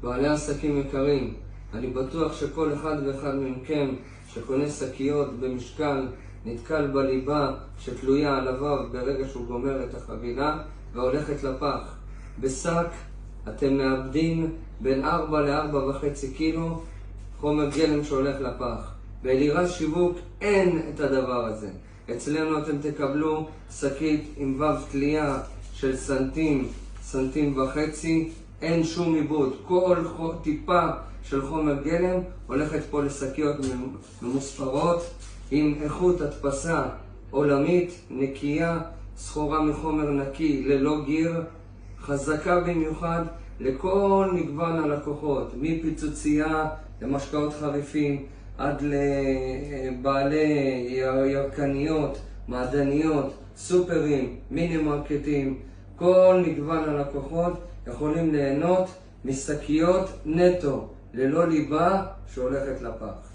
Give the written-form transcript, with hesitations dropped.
בעלי עסקים יקרים, אני בטוח שכל אחד ואחד מכם שקונה שקיות במשקל נתקל בליבה שתלויה על הוו ברגע שהוא גומר את החבילה והולכת לפח. בשק אתם מאבדים בין 4 ל-4.5 קילו חומר גלם שהולך לפח. באלירז שיווק אין את הדבר הזה. אצלנו אתם תקבלו שקית עם וו תלייה של סנטים וחצי, אין שום עיבוד. כל טיפה של חומר גלם הולכת פה לשקיות ממוספרות עם איכות הדפסה עולמית, נקייה, סחורה מחומר נקי ללא גיר, חזקה במיוחד לכל מגוון הלקוחות, מפיצוצייה למשקאות חריפים עד לבעלי ירקניות, מעדניות, סופרים, מיני מרקטים. כל מגוון הלקוחות יכולים ליהנות משקיות נטו ללא ליבה שהולכת לפח.